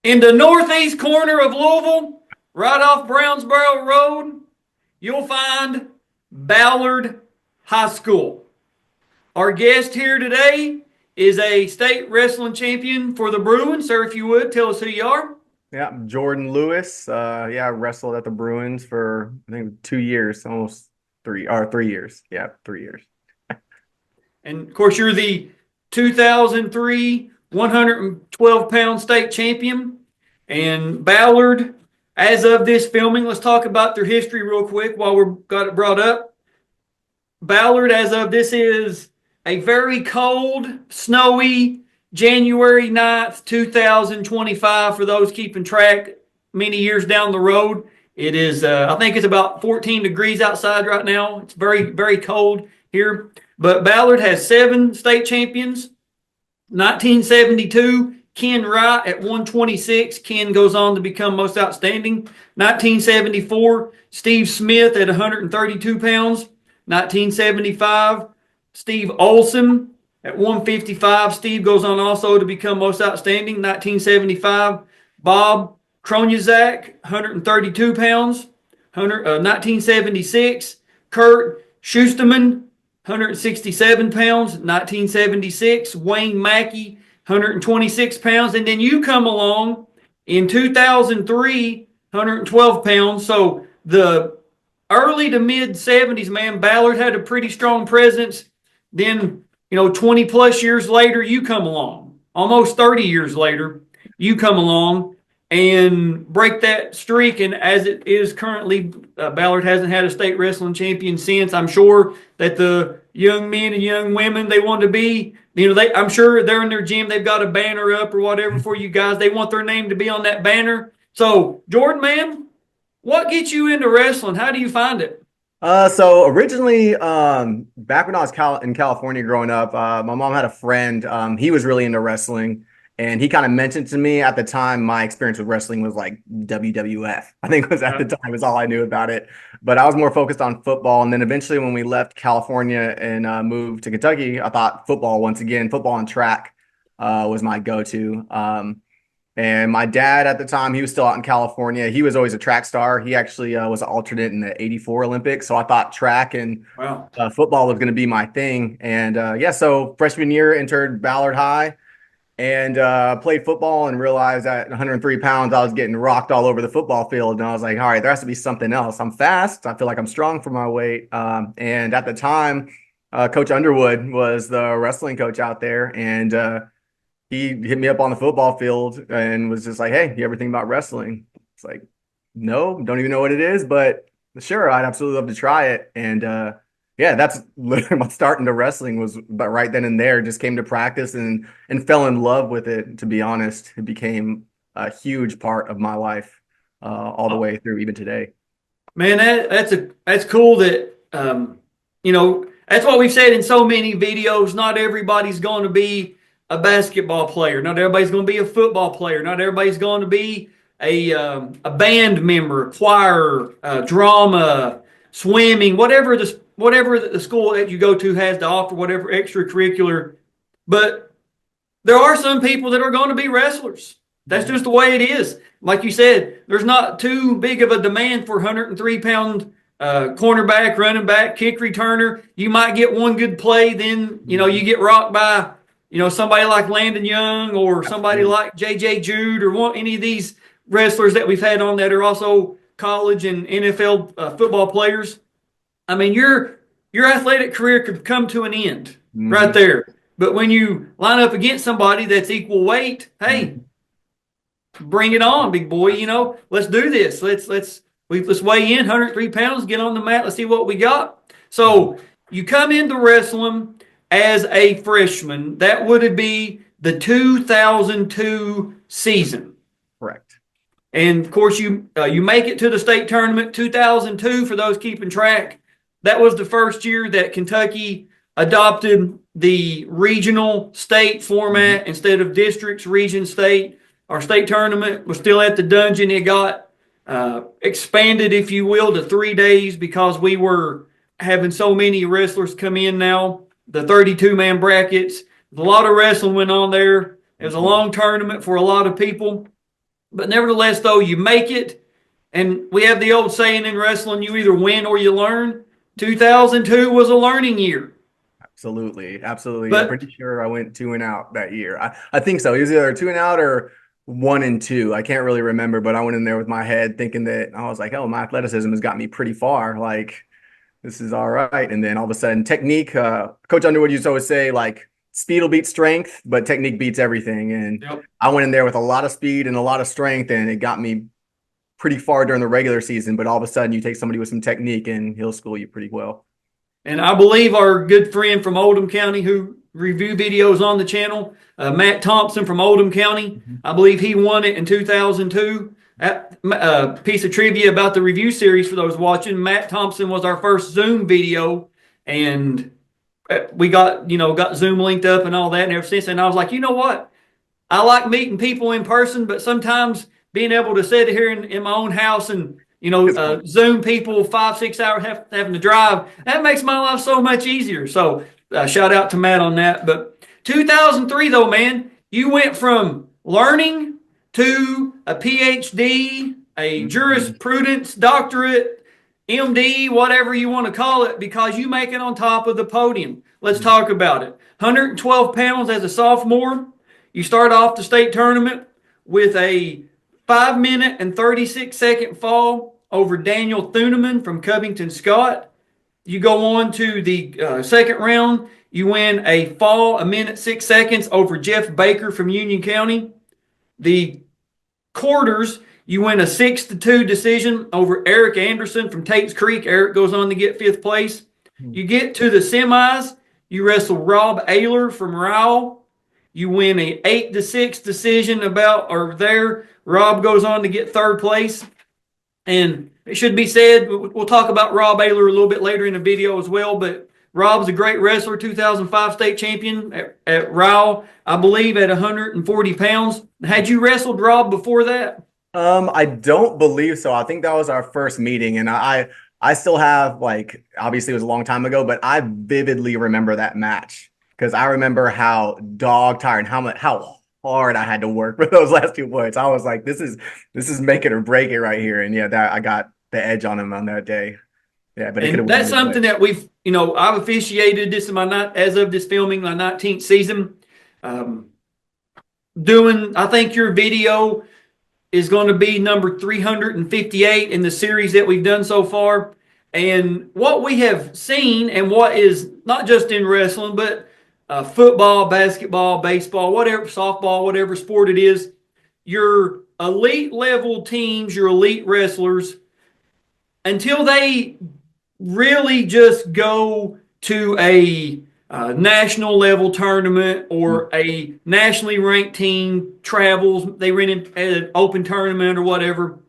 In the northeast corner of Louisville, right off Brownsboro Road, you'll find Ballard High School. Our guest here today is a state wrestling champion for the Bruins. Sir, if you would, tell us who you are. Yeah, Jordan Lewis. I wrestled at the Bruins for I think 2 years, almost 3 years. Yeah, 3 years. And of course, you're the 2003 112-pound state champion. And Ballard, as of this filming, let's talk about their history real quick while we've got it brought up. Ballard, as of this, is a very cold, snowy January 9th, 2025. For those keeping track many years down the road, it is, I think it's about 14 degrees outside right now. It's very, very cold here. But Ballard has 7 state champions. 1972, Ken Wright at 126. Ken goes on to become most outstanding. 1974, Steve Smith at 132 pounds. 1975, Steve Olson at 155. Steve goes on also to become most outstanding. 1975, Bob Kronyazak, 132 pounds. 1976, Kurt Schusterman, 167 pounds. 1976, Wayne Mackey, 126 pounds. And then you come along in 2003, 112 pounds. So the early to mid 70s, man, Ballard had a pretty strong presence. Then, 20 plus years later, you come along. Almost 30 years later, you come along and break that streak. And as it is currently, Ballard hasn't had a state wrestling champion since. I'm sure that the young men and young women, they want to be, I'm sure they're in their gym. They've got a banner up or whatever for you guys. They want their name to be on that banner. So, Jordan, man, what gets you into wrestling? How do you find it? So originally, back when I was in California growing up, my mom had a friend. He was really into wrestling, and he kind of mentioned to me at the time my experience with wrestling was like WWF. I think it was at the time is all I knew about it. But I was more focused on football. And then eventually, when we left California and moved to Kentucky, I thought football once again, football and track was my go-to. And my dad at the time, he was still out in California. He was always a track star. He actually was an alternate in the '84 Olympics. So I thought track and football was going to be my thing. And so freshman year entered Ballard High and played football and realized at 103 pounds, I was getting rocked all over the football field. And I was like, all right, there has to be something else. I'm fast. I feel like I'm strong for my weight. And at the time, Coach Underwood was the wrestling coach out there. And he hit me up on the football field and was just like, hey, you ever think about wrestling? It's like, no, don't even know what it is, but sure, I'd absolutely love to try it. And that's literally my start into wrestling was but right then and there. Just came to practice and fell in love with it, to be honest. It became a huge part of my life all the way through even today. Man, that's cool that that's what we've said in so many videos. Not everybody's going to be a basketball player. Not everybody's going to be a football player. Not everybody's going to be a band member, choir, drama, swimming, whatever the school that you go to has to offer, whatever extracurricular. But there are some people that are going to be wrestlers. That's just the way it is. Like you said, there's not too big of a demand for 103-pound cornerback, running back, kick returner. You might get one good play, then you get rocked by somebody like Landon Young or somebody like J.J. Jude or any of these wrestlers that we've had on that are also college and NFL football players. I mean, your athletic career could come to an end right there. But when you line up against somebody that's equal weight, hey, bring it on, big boy. Let's do this. Let's weigh in 103 pounds, get on the mat. Let's see what we got. So you come into wrestling as a freshman. That would be the 2002 season. Correct. And of course, you make it to the state tournament. 2002, for those keeping track, that was the first year that Kentucky adopted the regional state format instead of districts, region, state. Our state tournament was still at the dungeon. It got expanded, if you will, to 3 days because we were having so many wrestlers come in now. The 32-man brackets. A lot of wrestling went on there. It was a long tournament for a lot of people. But nevertheless, though, you make it. And we have the old saying in wrestling, you either win or you learn. 2002 was a learning year. Absolutely. Absolutely. I'm But pretty sure I went 2-and-out that year. I think so. It was either 2-and-out or 1-2. I can't really remember, but I went in there with my head thinking that I was like, oh, my athleticism has got me pretty far. Like, this is all right. And then all of a sudden, technique, Coach Underwood used to always say, like, speed will beat strength, but technique beats everything. And yep. I went in there with a lot of speed and a lot of strength, and it got me pretty far during the regular season. But all of a sudden, you take somebody with some technique, and he'll school you pretty well. And I believe our good friend from Oldham County who review videos on the channel, Matt Thompson from Oldham County, I believe he won it in 2002. Piece of trivia about the review series for those watching, Matt Thompson was our first Zoom video, and we got Zoom linked up and all that, and ever since. And I was like, you know what? I like meeting people in person, but sometimes being able to sit here in my own house and Zoom people 5-6 hours having to drive, that makes my life so much easier. So shout out to Matt on that. But 2003 though, man, you went from learning to a PhD, a jurisprudence doctorate, MD, whatever you want to call it, because you make it on top of the podium. Let's talk about it. 112 pounds as a sophomore. You start off the state tournament with a 5-minute and 36-second fall over Daniel Thuneman from Covington Scott. You go on to the second round. You win a fall 1 minute 6 seconds over Jeff Baker from Union County. The quarters, you win a 6-2 decision over Eric Anderson from Tate's Creek. Eric goes on to get 5th place. You get to the semis. You wrestle Rob Ayler from Rowell. You win a 8-6 decision there. Rob goes on to get 3rd place. And it should be said, we'll talk about Rob Ayler a little bit later in the video as well, but Rob's a great wrestler, 2005 state champion at Rowell, I believe at 140 pounds. Had you wrestled Rob before that? I don't believe so. I think that was our first meeting, and I still have, like, obviously it was a long time ago, but I vividly remember that match because I remember how dog tired and how hard I had to work for those last 2 points. I was like, this is make it or break it right here. And yeah, that I got the edge on him on that day. Yeah, but that's something that we've, I've officiated this as of this filming, my 19th season. I think your video is going to be number 358 in the series that we've done so far. And what we have seen, and what is not just in wrestling, but football, basketball, baseball, whatever, softball, whatever sport it is, your elite level teams, your elite wrestlers, until they really just go to a national level tournament or a nationally ranked team travels, they run in an open tournament or whatever,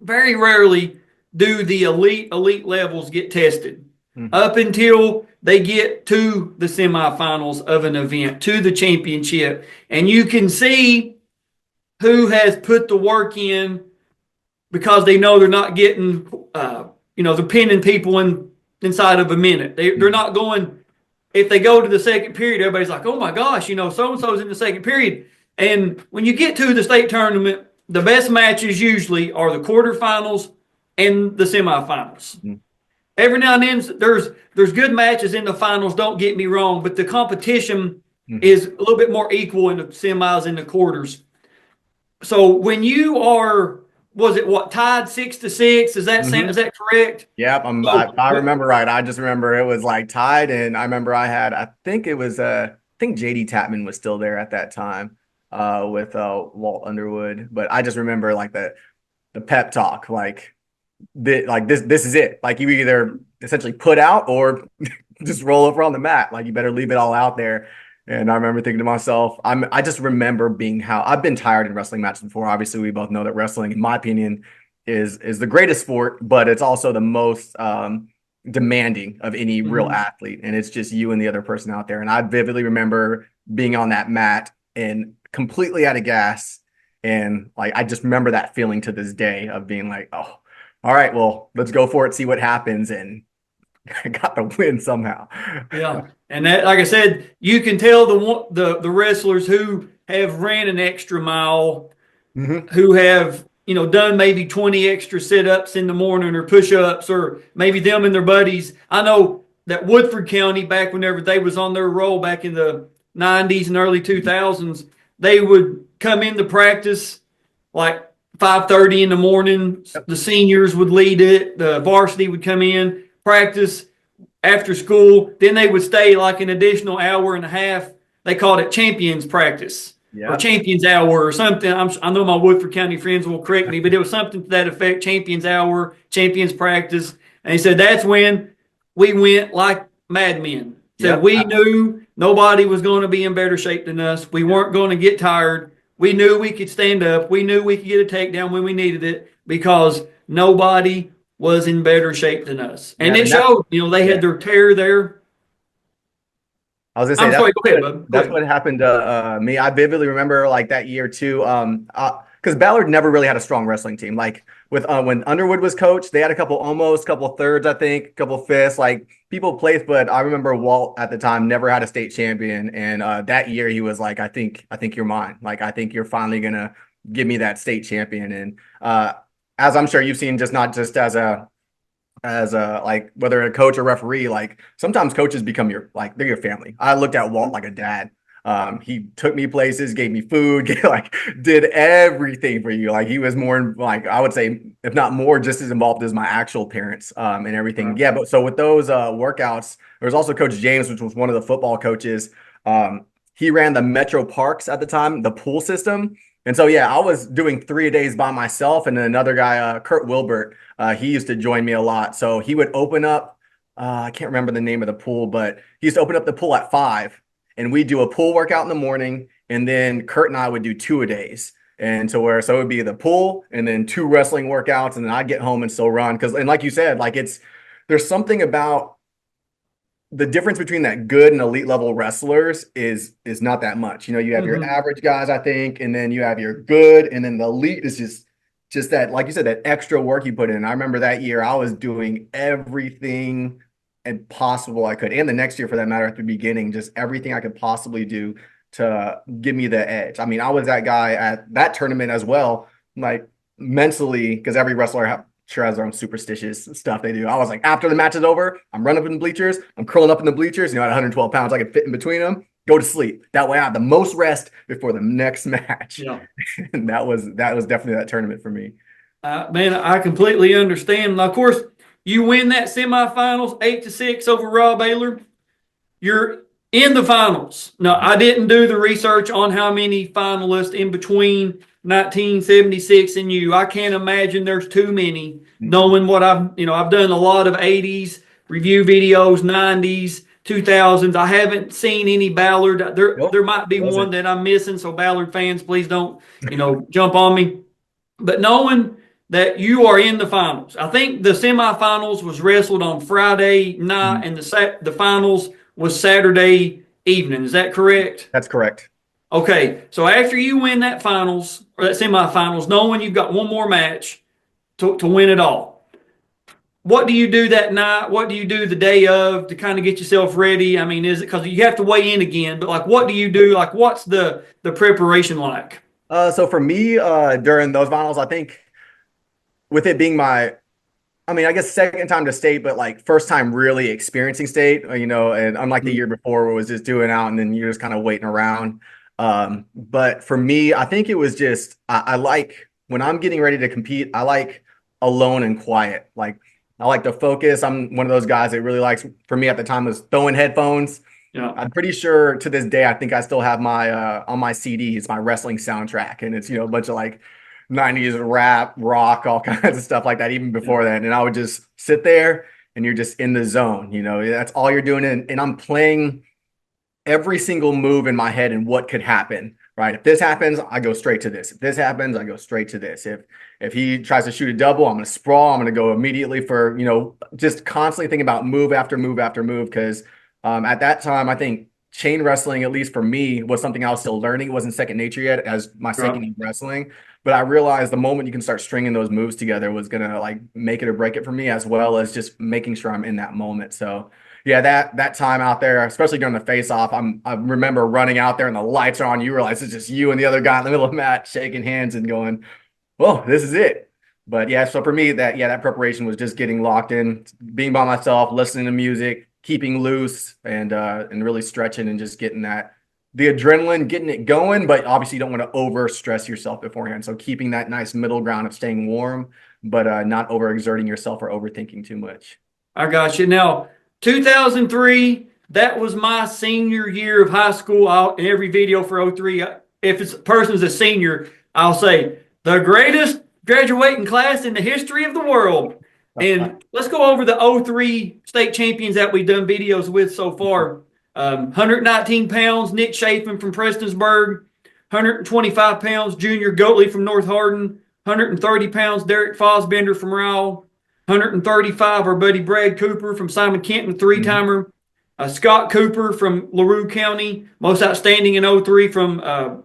very rarely do the elite levels get tested up until they get to the semifinals of an event, to the championship. And you can see who has put the work in because they know they're not getting, they're pinning people inside of a minute. They're not going, if they go to the second period, everybody's like, oh my gosh, so-and-so's in the second period. And when you get to the state tournament, the best matches usually are the quarterfinals and the semifinals. Every now and then there's good matches in the finals, don't get me wrong, but the competition is a little bit more equal in the semis and the quarters. So when you are, tied 6-6? Is that correct? Yep, I remember right. I just remember it was like tied, and I remember I think JD Tapman was still there at that time with Walt Underwood, but I just remember like the pep talk, like this is it. Like you either essentially put out or just roll over on the mat. Like you better leave it all out there. And I remember thinking to myself, I just remember I've been tired in wrestling matches before. Obviously, we both know that wrestling, in my opinion, is the greatest sport, but it's also the most demanding of any real athlete. And it's just you and the other person out there. And I vividly remember being on that mat and completely out of gas. And like I just remember that feeling to this day of being like, oh, all right, well, let's go for it, see what happens. And I got the win somehow. Yeah. And that, like I said, you can tell the wrestlers who have ran an extra mile Mhm. who have, done maybe 20 extra sit-ups in the morning or push-ups, or maybe them and their buddies. I know that Woodford County, back whenever they was on their roll back in the 90s and early 2000s, they would come into practice like 5:30 in the morning. Yep. The seniors would lead it. The varsity would come in, practice after school. Then they would stay like an additional hour and a half. They called it champions practice or Yeah. champions hour or something. I know my Woodford County friends will correct me, but it was something to that effect: champions hour, champions practice. And he said that's when we went like madmen. Said Yep. we knew nobody was going to be in better shape than us. We weren't going to get tired. We knew we could stand up. We knew we could get a takedown when we needed it because nobody was in better shape than us. And Yeah. it And that's, showed, they yeah. had their tear there. I was gonna say I'm sorry, go ahead, bub. Go that's ahead. what happened to me. I vividly remember like that year too. Because Ballard never really had a strong wrestling team. Like with when Underwood was coach, they had a couple almost, couple thirds, I think, a couple fifths. Like people placed, but I remember Walt at the time never had a state champion, and that year he was like, I think you're mine. Like I think you're finally gonna give me that state champion. And as I'm sure you've seen, just not just as a like whether a coach or referee, like sometimes coaches become your like they're your family. I looked at Walt like a dad. He took me places, gave me food, like did everything for you. Like he was more like I would say, if not more, just as involved as my actual parents and everything. Yeah, but so with those workouts, there was also Coach James, which was one of the football coaches. He ran the Metro Parks at the time, the pool system. And so, yeah, I was doing 3 days by myself. And then another guy, Kurt Wilbert, he used to join me a lot. So he would open up, I can't remember the name of the pool, but he used to open up the pool at 5. And we'd do a pool workout in the morning. And then Kurt and I would do 2-a-days. And so it would be the pool and then 2 wrestling workouts. And then I'd get home and still run. And like you said, like there's something about the difference between that good and elite level wrestlers is not that much. You have your average guys, I think, and then you have your good, and then the elite is just that, like you said, that extra work you put in. I remember that year I was doing everything and possible I could, and the next year for that matter at the beginning, just everything I could possibly do to give me the edge. I mean, I was that guy at that tournament as well, like mentally, because every wrestler sure has their own superstitious stuff they do. I was like, after the match is over, I'm running up in the bleachers. I'm curling up in the bleachers. At 112 pounds, I could fit in between them, go to sleep. That way I have the most rest before the next match. Yeah. And that was definitely that tournament for me. Man, I completely understand. Now, of course, you win that semifinals 8-6 over Rob Baylor. You're in the finals. Now, I didn't do the research on how many finalists in between 1976 and you. I can't imagine there's too many, knowing what I've done a lot of 80s review videos, 90s, 2000s. I haven't seen any Ballard. There might be one that I'm missing, so Ballard fans, please don't, jump on me. But knowing that you are in the finals, I think the semifinals was wrestled on Friday night, and the finals was Saturday evening. Is that correct? That's correct. Okay, so after you win that finals or that semifinals, knowing you've got one more match to win it all, what do you do that night? What do you do the day of to kind of get yourself ready? I mean, is it because you have to weigh in again? But like, what do you do? Like, what's the preparation like? So for me, during those finals, I think with it being I guess second time to state, but like first time really experiencing state, and unlike the year before where it was just doing out and then you're just kind of waiting around. But for me, I think it was just, I like when I'm getting ready to compete, I like alone and quiet. Like I like to focus. I'm one of those guys that really likes, for me at the time, was throwing headphones. Yeah. I'm pretty sure to this day, I think I still have my, on my CD, it's my wrestling soundtrack. And it's, a bunch of like 90s rap, rock, all kinds of stuff like that, even before that. And I would just sit there and you're just in the zone, that's all you're doing. And I'm playing every single move in my head and what could happen, right? If this happens, I go straight to this. If this happens, I go straight to this. If he tries to shoot a double, I'm going to sprawl. I'm going to go immediately for, just constantly thinking about move after move after move. Because at that time, I think chain wrestling, at least for me, was something I was still learning. It wasn't second nature yet as my second year wrestling. But I realized the moment you can start stringing those moves together was gonna like make it or break it for me, as well as just making sure I'm in that moment. So yeah, that time out there, especially during the face off, I remember running out there and the lights are on. You realize it's just you and the other guy in the middle of the mat shaking hands and going, well, this is it. But yeah, so for me, that preparation was just getting locked in, being by myself, listening to music, keeping loose, and really stretching and just getting the adrenaline, getting it going. But obviously, you don't want to over stress yourself beforehand. So keeping that nice middle ground of staying warm, but not overexerting yourself or overthinking too much. I got you. Now, 2003, that was my senior year of high school. In every video for '03, if it's a person's a senior, I'll say the greatest graduating class in the history of the world. And let's go over the '03 state champions that we've done videos with so far. 119 pounds, Nick Chafin from Prestonsburg. 125 pounds, Junior Goatley from North Hardin. 130 pounds, Derek Fosbender from Rowell. 135, our buddy Brad Cooper from Simon Kenton, three-timer. Scott Cooper from LaRue County, most outstanding in '03 from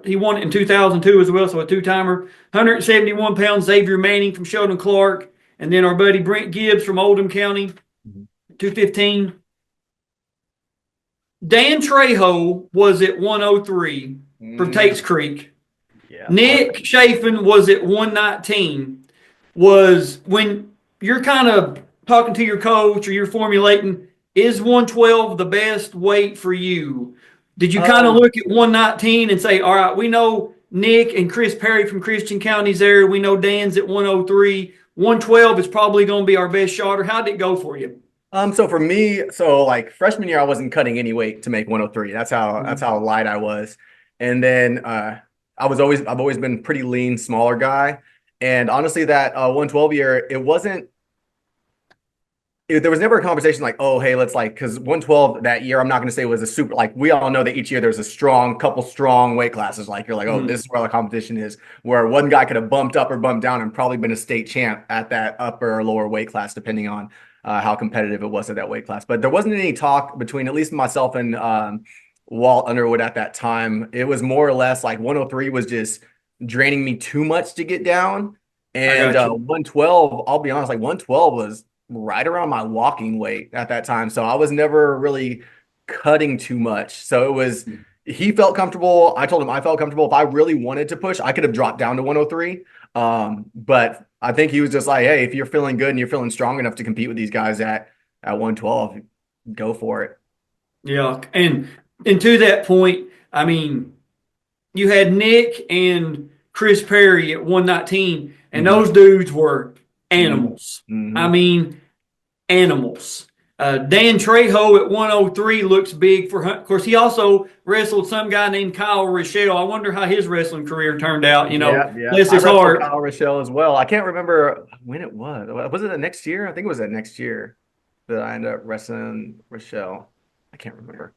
he won it in 2002 as well, so a two-timer. 171 pounds, Xavier Manning from Sheldon Clark. And then our buddy Brent Gibbs from Oldham County, 215. Dan Trejo was at 103 for Tate's Creek. Yeah. Nick Chafin was at 119. Was when you're kind of talking to your coach or you're formulating, is 112 the best weight for you? Did you kind of look at 119 and say, all right, we know Nick and Chris Perry from Christian County's there. We know Dan's at 103. 112 is probably going to be our best shot. Or how did it go for you? So for me, like freshman year, I wasn't cutting any weight to make 103. That's how light I was. And then I've always been pretty lean, smaller guy. And honestly, that 112 year, there was never a conversation like, oh, hey, let's because 112 that year, I'm not going to say it was a super, we all know that each year there's a couple strong weight classes. Like, you're like, oh, this is where the competition is, where one guy could have bumped up or bumped down and probably been a state champ at that upper or lower weight class, depending on how competitive it was at that weight class. But there wasn't any talk between at least myself and Walt Underwood at that time. It was more or less like 103 was just draining me too much to get down. And 112, I'll be honest, 112 was right around my walking weight at that time. So I was never really cutting too much. So he felt comfortable. I told him I felt comfortable. If I really wanted to push, I could have dropped down to 103. But I think he was just like, hey, if you're feeling good and you're feeling strong enough to compete with these guys at 112, go for it. Yeah. And to that point, I mean, you had Nick and Chris Perry at 119, and those dudes were animals. I mean, animals. Dan Trejo at 103 looks big for Hunt. Of course, he also wrestled some guy named Kyle Rochelle. I wonder how his wrestling career turned out. Bless his heart. Kyle Rochelle as well. I can't remember when it was. Was it the next year? I think it was that next year that I ended up wrestling Rochelle. I can't remember.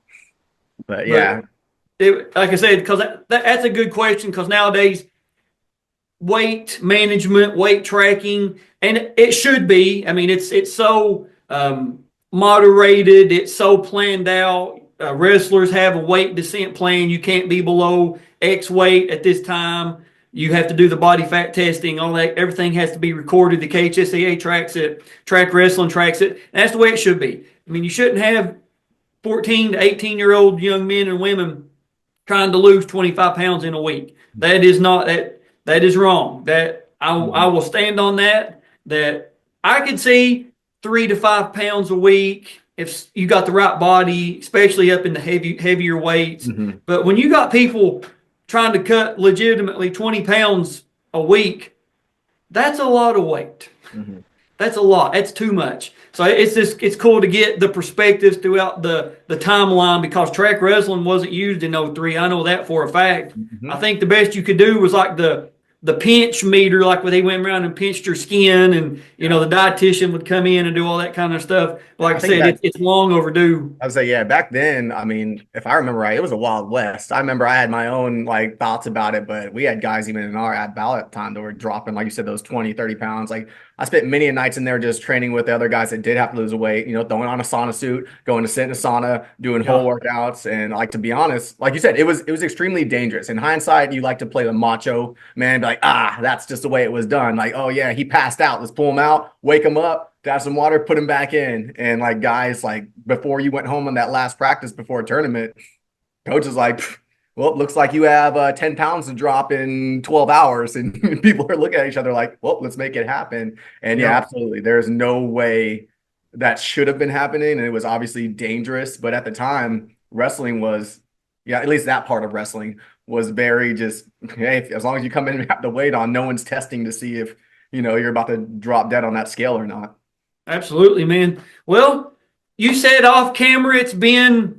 But yeah. Like I said, because that's a good question, because nowadays, weight management, weight tracking, and it should be. I mean, it's so moderated. It's so planned out. Wrestlers have a weight descent plan. You can't be below X weight at this time. You have to do the body fat testing. All that, everything has to be recorded. The KHSAA tracks it. Track Wrestling tracks it. And that's the way it should be. I mean, you shouldn't have 14 to 18-year-old young men and women trying to lose 25 pounds in a week. That is not that. That is wrong. That I will stand on that. That I could see 3 to 5 pounds a week if you got the right body, especially up in the heavier weights. But when you got people trying to cut legitimately 20 pounds a week, that's a lot of weight. That's a lot. That's too much. So it's cool to get the perspectives throughout the timeline, because track wrestling wasn't used in '03. I know that for a fact. I think the best you could do was like the pinch meter, like where they went around and pinched your skin, and the dietitian would come in and do all that kind of stuff. But like I said, it's long overdue. I would say, yeah, back then, I mean, if I remember right, it was a Wild West. I remember I had my own thoughts about it, but we had guys even in our at Ballard time that were dropping, like you said, those 20, 30 pounds. Like I spent many nights in there just training with the other guys that did have to lose weight, you know, throwing on a sauna suit, going to sit in a sauna, doing whole workouts. And like, to be honest, like you said, it was extremely dangerous. In hindsight, you like to play the macho man, be like, that's just the way it was done. Like, oh yeah, he passed out. Let's pull him out, wake him up, have some water, put him back in. And like, guys, like before you went home on that last practice before a tournament, coach is like, well, it looks like you have 10 pounds to drop in 12 hours. And people are looking at each other like, well, let's make it happen. And yeah, absolutely. There's no way that should have been happening. And it was obviously dangerous. But at the time, wrestling was, at least that part of wrestling was very just, hey, as long as you come in and have the weight on, no one's testing to see if, you know, you're about to drop dead on that scale or not. Absolutely, man. Well, you said off camera it's been,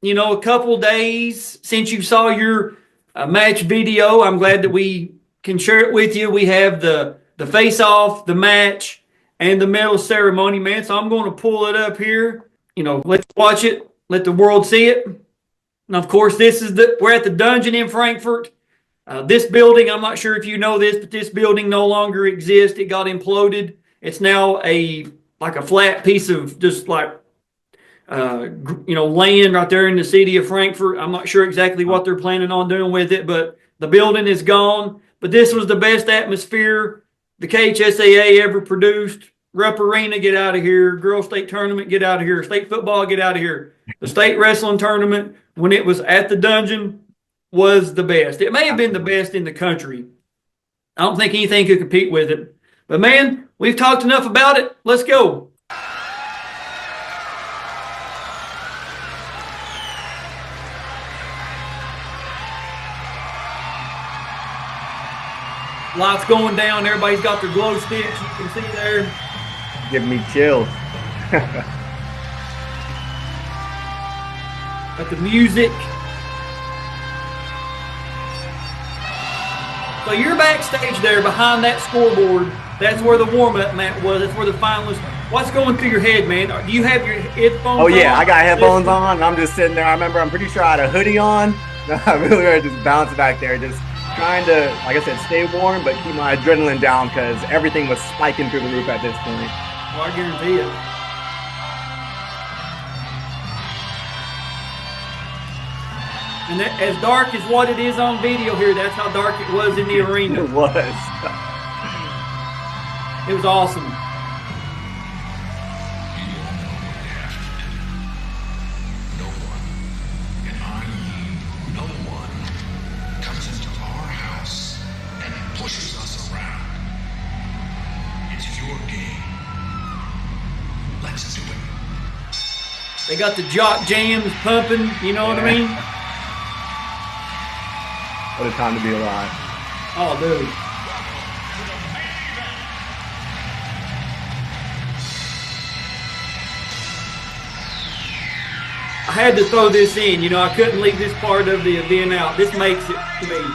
you know, a couple days since you saw your match video. I'm glad that we can share it with you. We have the face-off, the match, and the medal ceremony, man. So I'm going to pull it up here. You know, let's watch it. Let the world see it. And, of course, we're at the Dungeon in Frankfurt. This building, I'm not sure if you know this, but this building no longer exists. It got imploded. It's now like a flat piece of just like land right there in the city of Frankfurt. I'm not sure exactly what they're planning on doing with it, but the building is gone. But this was the best atmosphere the KHSAA ever produced. Rupp Arena, get out of here. Girls State Tournament, get out of here. State football, get out of here. The state wrestling tournament, when it was at the Dungeon, was the best. It may have been the best in the country. I don't think anything could compete with it. But, man, we've talked enough about it. Let's go. Lights going down. Everybody's got their glow sticks. You can see there. Give me chills. Got the music. So you're backstage there behind that scoreboard. That's where the warm-up mat was. That's where the finalists. What's going through your head, man? Do you have your headphones on? Oh, yeah. I got headphones on, and I'm just sitting there. I remember, I'm pretty sure I had a hoodie on. I really just bouncing back there, just trying to, like I said, stay warm, but keep my adrenaline down because everything was spiking through the roof at this point. Well, I guarantee it. And that, as dark as what it is on video here, that's how dark it was in the arena. It was. It was awesome. They got the jock jams pumping, you know what I mean? What a time to be alive. Oh, dude. I had to throw this in, you know, I couldn't leave this part of the event out. This makes it to me.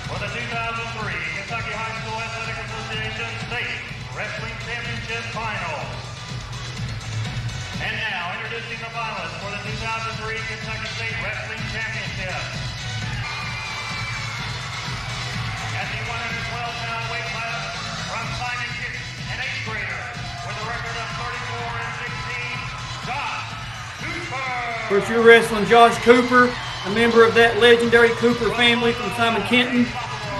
For the 2003 Kentucky High School Athletic Association State Wrestling Championship Finals. And now, introducing the finalists for the 2003 Kentucky State Wrestling Championship. At the 112-pound weight class, from Simon Kitchen, an 8th grader, with a record of 34-16, Josh Cooper. Of course, you're wrestling Josh Cooper, a member of that legendary Cooper family from Simon Kenton.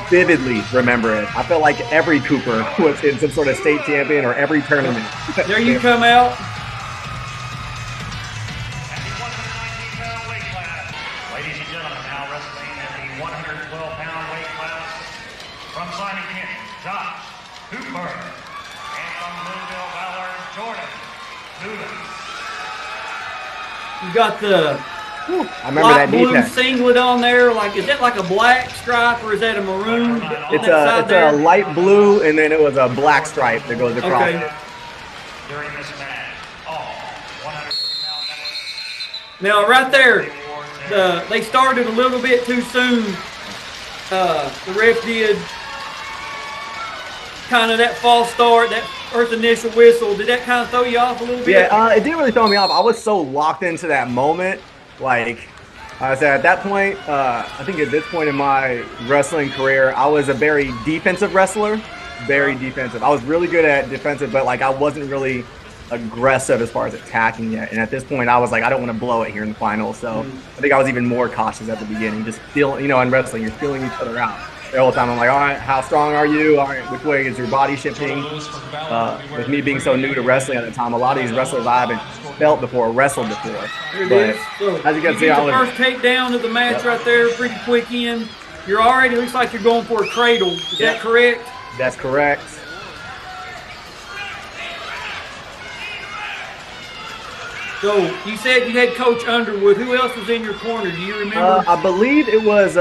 Vividly remember it. I felt like every Cooper was in some sort of state champion or every tournament. There you come out. At the 119-pound weight class, ladies and gentlemen, now wrestling at the 112-pound weight class, from Simon Kenton, Josh Cooper, and from Louisville Ballard, Jordan Newland. You got the I remember light that knee blue tag. singlet on there. Like, is that like a black stripe or is that a maroon? It's a light blue, and then it was a black stripe that goes across Okay. it. During this match, all 103-pound members. Now, right there, they started a little bit too soon. The ref did kind of that false start, that first initial whistle. Did that kind of throw you off a little bit? Yeah, it didn't really throw me off. I was so locked into that moment. Like I said, at that point, I think at this point in my wrestling career, I was a very defensive wrestler. Very defensive. I was really good at defensive, but like I wasn't really aggressive as far as attacking yet. And at this point, I was like, I don't want to blow it here in the final. So I think I was even more cautious at the beginning. Just feeling, in wrestling, you're feeling each other out. The whole time I'm like, all right, how strong are you? All right, which way is your body shifting? With me being so new to wrestling at the time, a lot of these wrestlers I haven't felt before, wrestled before. But so, as you can see, the first takedown of the match right there, pretty quick in. You're already, looks like you're going for a cradle. Is that correct? That's correct. So you said you had Coach Underwood. Who else was in your corner? Do you remember? I believe it was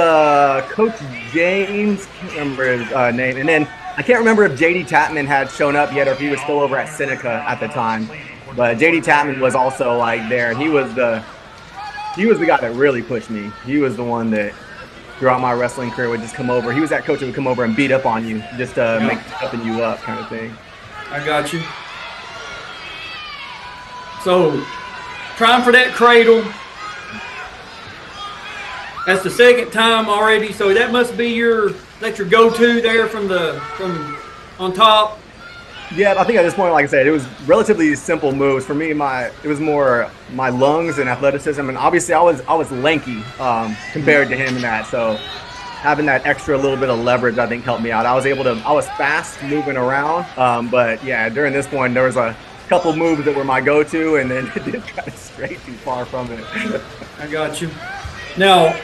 Coach James. Can't remember his name. And then I can't remember if JD Tapman had shown up yet or if he was still over at Seneca at the time. But JD Tapman was also like there, and he was the guy that really pushed me. He was the one that throughout my wrestling career would just come over. He was that coach that would come over and beat up on you, just to make stepping you up kind of thing. I got you. So, trying for that cradle. That's the second time already. So that must be your go-to there from on top. Yeah, I think at this point, like I said, it was relatively simple moves for me. It was more my lungs and athleticism, and obviously I was lanky compared to him in that. So having that extra little bit of leverage, I think, helped me out. I was fast moving around, but yeah, during this point there was a couple moves that were my go-to, and then it did kind of stray too far from it. I got you. Now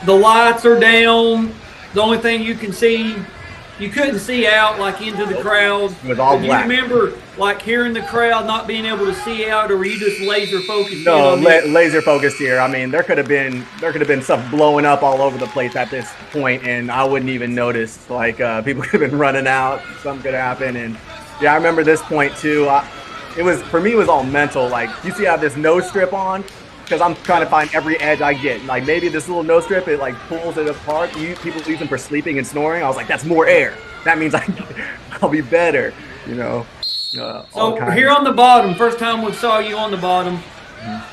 the lights are down. The only thing you can see. You couldn't see out like into the crowd. It was all black. Do you remember like hearing the crowd not being able to see out, or were you just laser focused? No, laser focused here. I mean, there could have been stuff blowing up all over the place at this point, and I wouldn't even notice. Like people could have been running out, something could happen, and yeah, I remember this point too. It was all mental. Like you see, I have this nose strip on. Because I'm trying to find every edge I get. Like maybe this little nose strip, it like pulls it apart. People use them for sleeping and snoring. I was like, that's more air. That means I'll be better, So here on the bottom, first time we saw you on the bottom,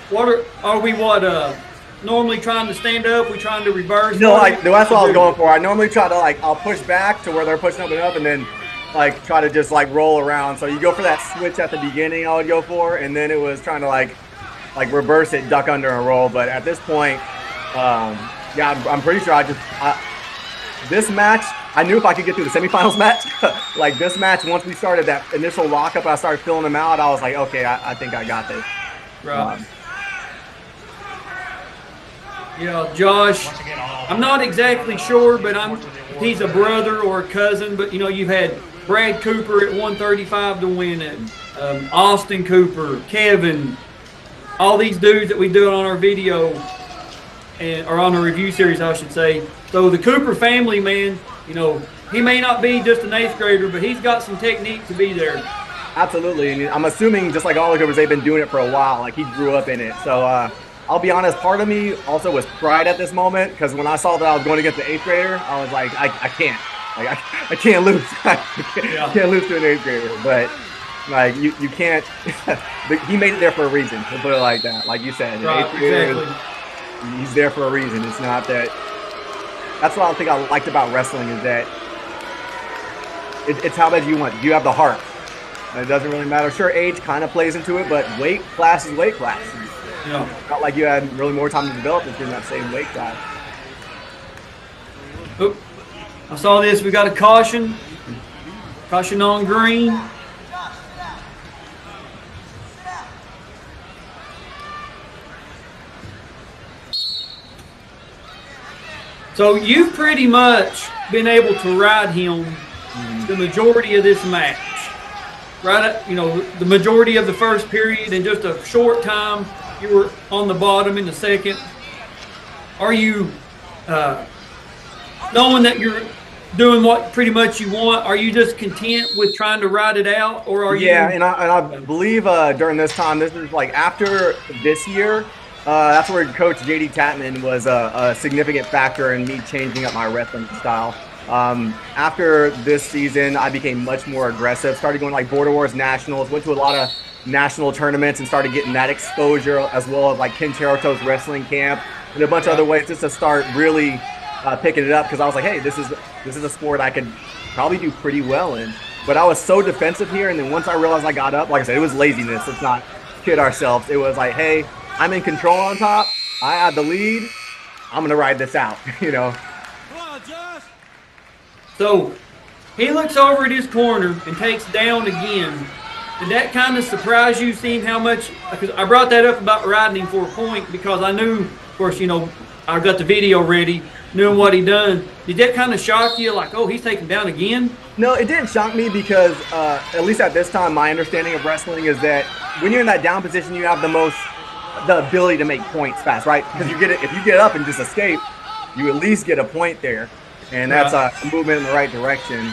what are we normally trying to stand up? We trying to reverse? No, that's what I was going for. I normally try to I'll push back to where they're pushing up and up, and then try to just roll around. So you go for that switch at the beginning. I would go for, and then it was trying to reverse it, duck under and roll. But at this point, I'm pretty sure this match, I knew if I could get through the semifinals match, this match, once we started that initial lockup, I started filling them out. I was like, okay, I think I got this. Right. Yeah, Josh, I'm not exactly sure, but he's a brother or a cousin, but you've had Brad Cooper at 135 to win it, Austin Cooper, Kevin, all these dudes that we do on our video or on a review series, I should say. So the Cooper family, man, he may not be just an 8th grader, but he's got some technique to be there. Absolutely. And I'm assuming just like all the Coopers, they've been doing it for a while. He grew up in it. So I'll be honest, part of me also was pride at this moment, because when I saw that I was going against the 8th grader, I was like, I can't. I can't lose. I can't lose to an 8th grader. But you can't. He made it there for a reason. We'll put it like that. Like you said, right, exactly. He's there for a reason. It's not that. That's what I think I liked about wrestling, is that it's how bad you want. You have the heart. And it doesn't really matter. Sure, age kind of plays into it, but weight class is weight class. Yeah. Not like you had really more time to develop if you're in that same weight class. Oop. I saw this. We got a caution. Caution on green. So you've pretty much been able to ride him the majority of this match. Right, the majority of the first period, in just a short time, you were on the bottom in the second. Are you, knowing that you're doing what pretty much you want, are you just content with trying to ride it out, or are you? Yeah, and I believe during this time, this is after this year, That's where Coach JD Tatman was a significant factor in me changing up my wrestling style. After this season, I became much more aggressive, started going like Border Wars Nationals, went to a lot of national tournaments and started getting that exposure, as well as like Ken Terato's wrestling camp and a bunch of other ways just to start really picking it up, because I was like, hey, this is a sport I could probably do pretty well in. But I was so defensive here, and then once I realized I got up, like I said, it was laziness. Let's not kid ourselves. It was like, hey, I'm in control on top. I have the lead. I'm gonna ride this out, you know. So he looks over at his corner and takes down again. Did that kind of surprise you, seeing how much? Because I brought that up about riding him for a point because I knew, of course, you know, I got the video ready, knew what he done. Did that kind of shock you? Like, oh, he's taken down again? No, it didn't shock me because at least at this time, my understanding of wrestling is that when you're in that down position, you have the ability to make points fast, right? Because if you get up and just escape, you at least get a point there. And that's a movement in the right direction.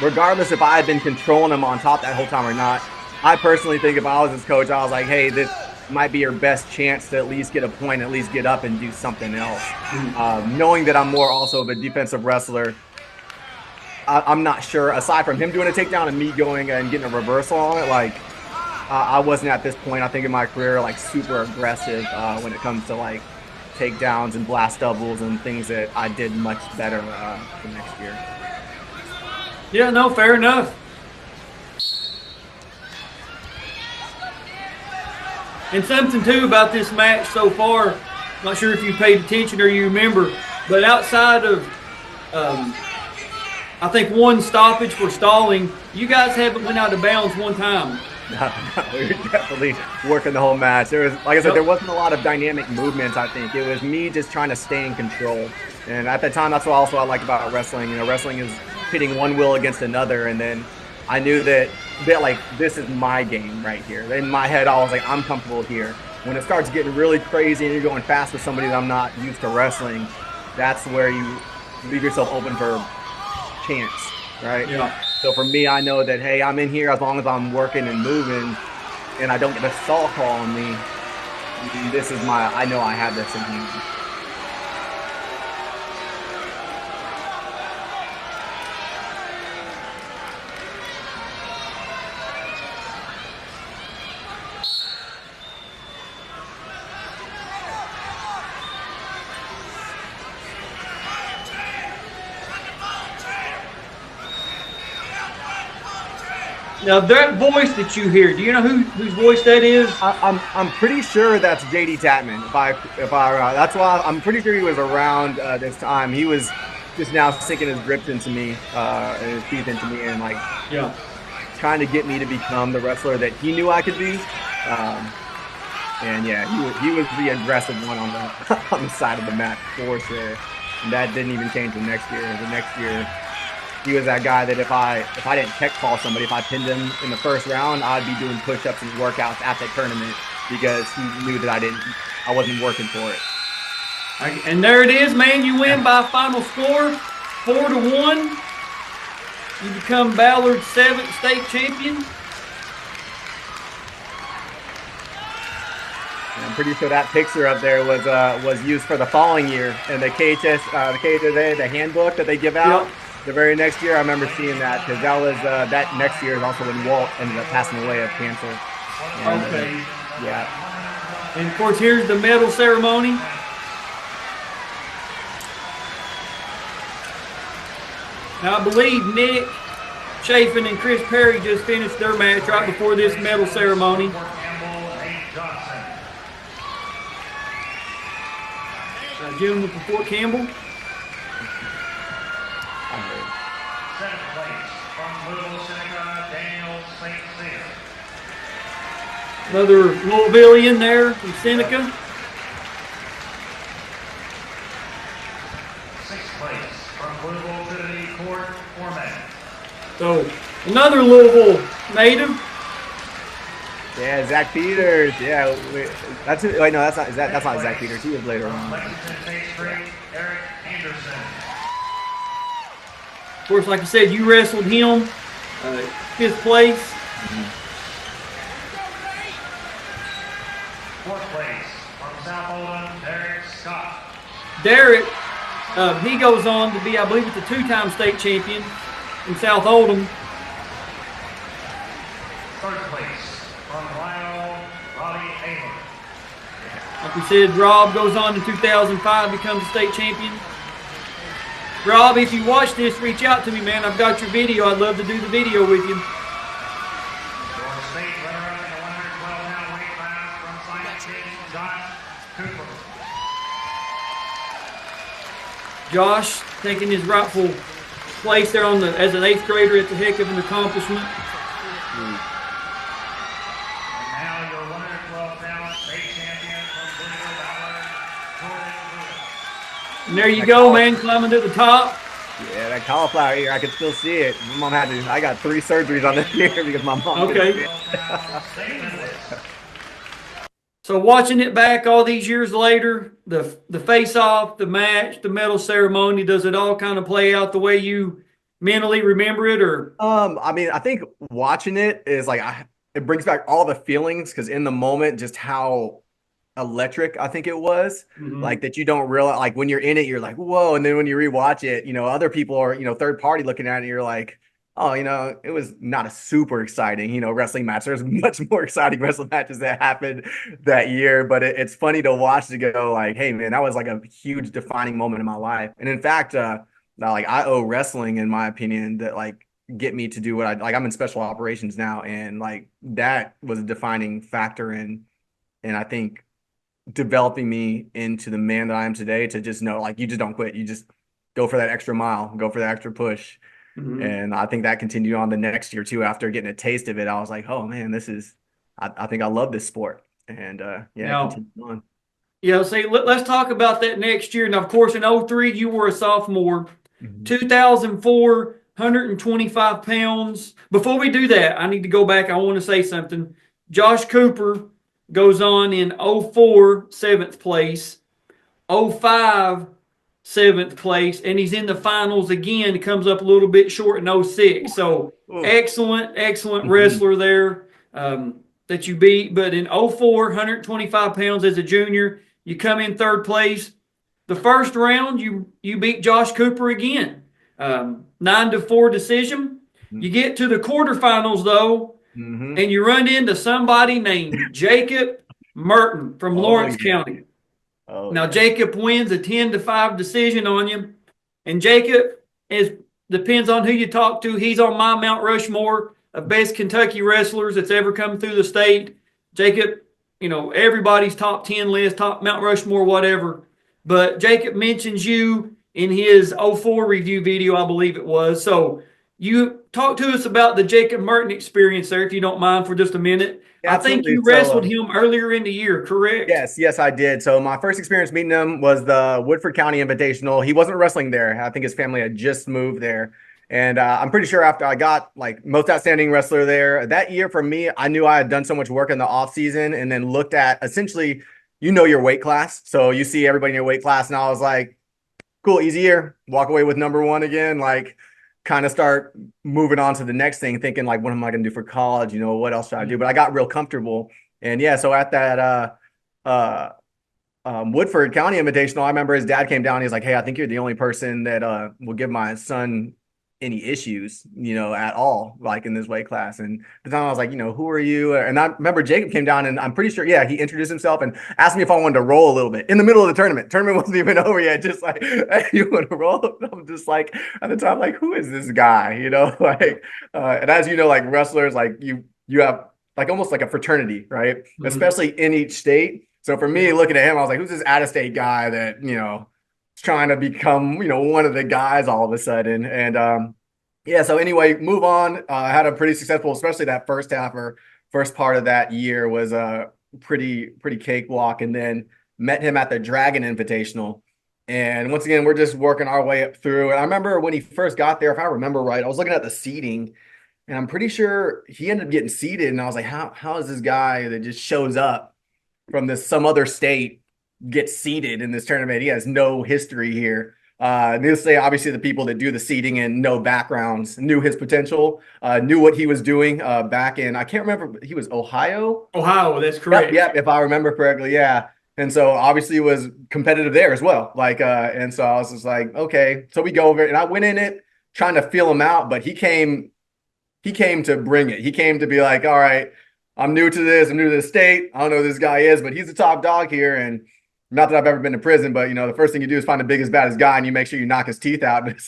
Regardless if I had been controlling him on top that whole time or not, I personally think if I was his coach, I was like, hey, this might be your best chance to at least get a point, at least get up and do something else. Knowing that I'm more also of a defensive wrestler, I'm not sure, aside from him doing a takedown and me going and getting a reversal on it, like I wasn't at this point, I think, in my career, like super aggressive when it comes to like takedowns and blast doubles and things that I did much better the next year. Yeah, no, fair enough. And something too about this match so far, not sure if you paid attention or you remember, but outside of I think one stoppage for stalling, you guys haven't went out of bounds one time. No, we were definitely working the whole match. There was, like I said, there wasn't a lot of dynamic movements, I think. It was me just trying to stay in control. And at the time, that's what also I like about wrestling. You know, wrestling is pitting one will against another. And then I knew that like, this is my game right here. In my head, I was like, I'm comfortable here. When it starts getting really crazy and you're going fast with somebody that I'm not used to wrestling, that's where you leave yourself open for chance, right? Yeah. So for me, I know that, hey, I'm in here as long as I'm working and moving and I don't get a stall call on me. This is I know I have this in me. Now that voice that you hear, do you know whose voice that is? I'm pretty sure that's JD Tatman. That's why I'm pretty sure he was around this time. He was just now sinking his grips into me and his teeth into me, and like trying to get me to become the wrestler that he knew I could be. And yeah, he was the aggressive one on the side of the mat for sure. And that didn't even change the next year. The next year, he was that guy that if I didn't tech call somebody, if I pinned him in the first round, I'd be doing push-ups and workouts at the tournament because he knew that I wasn't working for it. And there it is, man. You win by a final score, 4-1. You become Ballard's 7th state champion. And I'm pretty sure that picture up there was used for the following year in the KHSAA, the handbook that they give out. Yep. The very next year, I remember seeing that because that was that next year is also when Walt ended up passing away of cancer. And, okay. Yeah. And of course, here's the medal ceremony. Now, I believe Nick Chafin and Chris Perry just finished their match right before this medal ceremony. Gentleman from Fort Campbell. Seventh place from Louisville, Seneca, Daniel St. Cyr. Another Louisvillian there from Seneca. Sixth place from Louisville, Trinity Court, Format. So another Louisville native. Yeah, Zach Peters. Yeah, that's wait. No, that's not Zach Peters. He was later on. Lexington State Street, Eric Anderson. Of course, like you said, you wrestled him, 5th place. Fourth place from South Derek, he goes on to be, I believe it's a 2-time state champion in South Oldham. Third place from Ohio, Robbie Ayler. Like we said, Rob goes on in 2005, becomes a state champion. Rob, if you watch this, reach out to me, man. I've got your video. I'd love to do the video with you. Your state runner-up in the 112-pound weight class from Simon King, Josh Cooper. Josh taking his rightful place there as an 8th grader. It's a heck of an accomplishment. And now your 112-pound state champion from Louisville Ballard, Jordan Lewis. And there you go, man, climbing to the top. Yeah, that cauliflower ear, I could still see it. My mom had to. I got 3 surgeries on this ear because my mom. Okay. So watching it back all these years later, the face-off, the match, the medal ceremony, does it all kind of play out the way you mentally remember it, or? I mean, I think watching it is like it brings back all the feelings because in the moment, just how electric I think it was. Like that you don't realize, like when you're in it, you're like, whoa, and then when you rewatch it, other people are, third party looking at it, you're like, oh, it was not a super exciting, wrestling match. There's much more exciting wrestling matches that happened that year, but it's funny to watch to go like, hey man, that was like a huge defining moment in my life. And in fact, like I owe wrestling, in my opinion, that like get me to do what I'm in special operations now. And like that was a defining factor in, and I think developing me into the man that I am today, to just know, like, you just don't quit. You just go for that extra mile, go for that extra push. And I think that continued on the next year too. After getting a taste of it, I was like, oh man, I think I love this sport. And yeah, continued on. Yeah, see, let's talk about that next year. Now, of course, in 03, you were a sophomore. 2004, 125 pounds. Before we do that, I need to go back. I want to say something. Josh Cooper goes on in 04, 7th place. 05, 7th place, and he's in the finals again. Comes up a little bit short in 06. So excellent wrestler there that you beat. But in 04, 125 pounds as a junior, you come in 3rd place. The first round, you beat Josh Cooper again, 9-4 decision. You get to the quarterfinals though, and you run into somebody named Jacob Merton from Lawrence County. Now, Jacob wins a 10-5 decision on you. And Jacob depends on who you talk to. He's on my Mount Rushmore of best Kentucky wrestlers that's ever come through the state. Jacob, everybody's top 10 list, top Mount Rushmore, whatever. But Jacob mentions you in his 04 review video, I believe it was. So you talk to us about the Jacob Merton experience there, if you don't mind, for just a minute. Absolutely. I think you wrestled him earlier in the year, correct? Yes, I did. So my first experience meeting him was the Woodford County Invitational. He wasn't wrestling there. I think his family had just moved there. And I'm pretty sure after I got like most outstanding wrestler there, that year for me, I knew I had done so much work in the off season and then looked at essentially, your weight class. So you see everybody in your weight class. And I was like, cool, easy year. Walk away with number 1 again. Like, kind of start moving on to the next thing, thinking like, what am I going to do for college? What else should I do? But I got real comfortable. And yeah, so at that Woodford County Invitational, I remember his dad came down. He's like, hey, I think you're the only person that will give my son any issues, at all, like in this weight class. And at the time I was like, who are you? And I remember Jacob came down and I'm pretty sure, he introduced himself and asked me if I wanted to roll a little bit in the middle of the tournament. Tournament wasn't even over yet. Just like, hey, you want to roll? I'm just like, at the time, like, who is this guy? And as like wrestlers, like you have like almost like a fraternity, right? Especially in each state. So for me, looking at him, I was like, who's this out-of-state guy that, trying to become, one of the guys all of a sudden. And so anyway, move on. I had a pretty successful, especially that first half or first part of that year was a pretty cakewalk. And then met him at the Dragon Invitational. And once again, we're just working our way up through. And I remember when he first got there, if I remember right, I was looking at the seating and I'm pretty sure he ended up getting seated. And I was like, how is this guy that just shows up from some other state gets seated in this tournament? He has no history here. Needless to say, obviously the people that do the seating and no backgrounds knew his potential, knew what he was doing back in, I can't remember, he was Ohio, that's correct. Yep, if I remember correctly. Yeah. And so obviously it was competitive there as well. Like, and so I was just like, okay. So we go over it, and I went in it trying to feel him out, but he came to bring it. He came to be like, all right, I'm new to this. I'm new to the state. I don't know who this guy is, but he's the top dog here. And not that I've ever been to prison, but the first thing you do is find the biggest, baddest guy, and you make sure you knock his teeth out and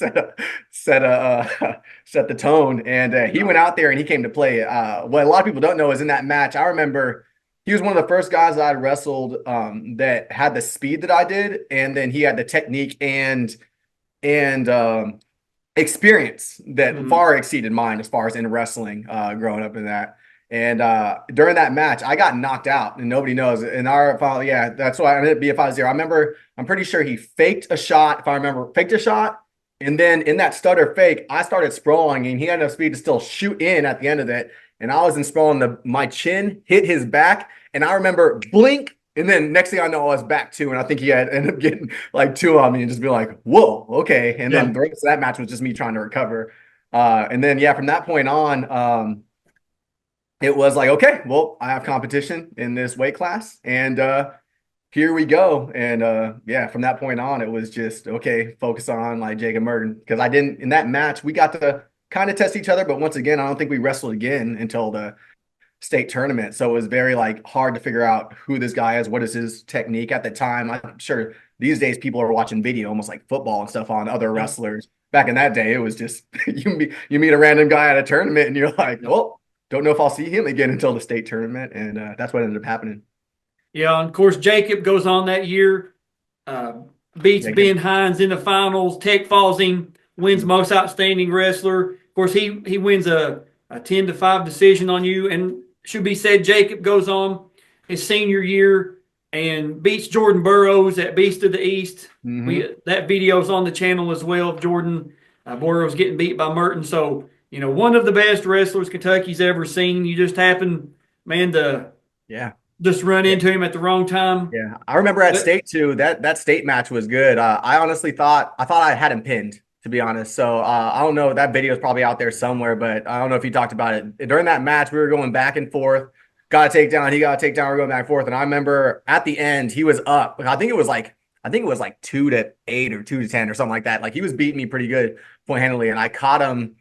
set the tone. And he went out there and he came to play. What a lot of people don't know is in that match, I remember he was one of the first guys that I wrestled that had the speed that I did, and then he had the technique and experience that far exceeded mine as far as in wrestling growing up in that. And during that match, I got knocked out, and nobody knows. In our final, yeah, that's why I ended up being 5-0. I remember, I'm pretty sure he faked a shot, if I remember, faked a shot. And then in that stutter fake, I started sprawling, and he had enough speed to still shoot in at the end of it. And I was in sprawling, my chin hit his back, and I remember blink. And then next thing I know, I was back two, and I think he had ended up getting like two on me and just be like, whoa, okay. And then the rest of that match was just me trying to recover. And then, yeah, from that point on, it was like, okay, well, I have competition in this weight class, and here we go. And yeah, from that point on, it was just, okay, focus on like Jacob Merton. Because I didn't, in that match, we got to kind of test each other, but once again, I don't think we wrestled again until the state tournament. So it was very like hard to figure out who this guy is, what is his technique at the time. I'm sure these days people are watching video almost like football and stuff on other wrestlers. Back in that day, it was just you meet a random guy at a tournament and you're like, well, don't know if I'll see him again until the state tournament. And that's what ended up happening. Yeah, and of course, Jacob goes on that year, beats Ben Hines in the finals. Tech falls him, wins most outstanding wrestler. Of course, he wins a 10-5 decision on you. And should be said, Jacob goes on his senior year and beats Jordan Burroughs at Beast of the East. That video's on the channel as well of Jordan Burroughs getting beat by Merton. So, one of the best wrestlers Kentucky's ever seen. You just happen, man, to just run into him at the wrong time. Yeah, I remember at state too. That state match was good. I honestly thought I had him pinned, to be honest. So I don't know. That video is probably out there somewhere, but I don't know if you talked about it during that match. We were going back and forth. Got a takedown. He got a takedown. We're going back and forth. And I remember at the end he was up. I think it was like 2-8 or 2-10 or something like that. Like he was beating me pretty good point handedly, and I caught him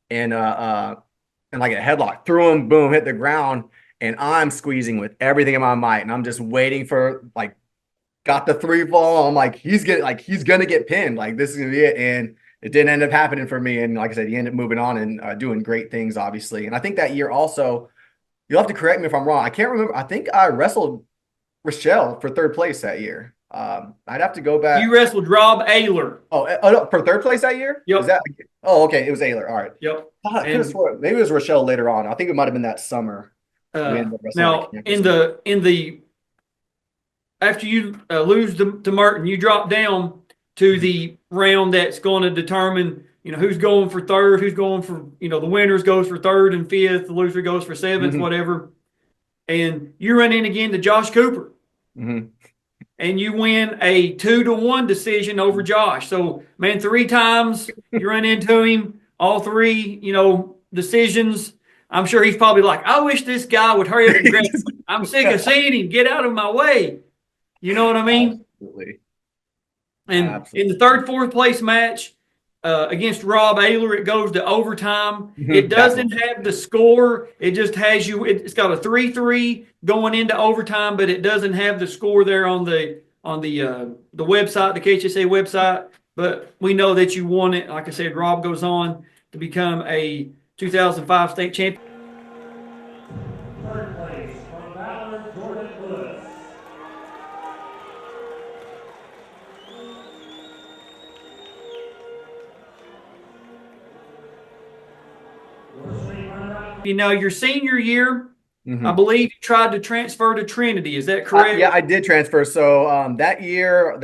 in like a headlock, threw him, boom, hit the ground, and I'm squeezing with everything in my might, and I'm just waiting for like, got the 3 fall. I'm like, he's gonna get pinned, like this is gonna be it, and it didn't end up happening for me. And like I said, he ended up moving on and doing great things, obviously. And I think that year also, you'll have to correct me if I'm wrong. I can't remember. I think I wrestled Rochelle for 3rd place that year. I'd have to go back. You wrestled Rob Ayler. Oh, no, for 3rd place that year? Yep. Is that? Oh, okay. It was Ayler. All right. Yep. I could have sworn maybe it was Rochelle later on. I think it might have been that summer. Now, in the after you lose to Merton, you drop down to the round that's going to determine, who's going for 3rd, who's going for, the winners goes for 3rd and 5th, the loser goes for 7th, whatever. And you run in again to Josh Cooper. And you win a 2-1 decision over Josh. So, man, 3 times you run into him, all 3, decisions. I'm sure he's probably like, I wish this guy would hurry up and grab me. I'm sick of seeing him. Get out of my way. You know what I mean? Absolutely. And in the 3rd, 4th place match against Rob Ayler, it goes to overtime. It doesn't have the score. It just has you. It's got a 3-3 going into overtime, but it doesn't have the score there on the website, the KHSAA website. But we know that you won it. Like I said, Rob goes on to become a 2005 state champion. 3rd place from Ballard, Jordan Lewis. Your senior year, I believe you tried to transfer to Trinity. Is that correct? Yeah, I did transfer. So that year,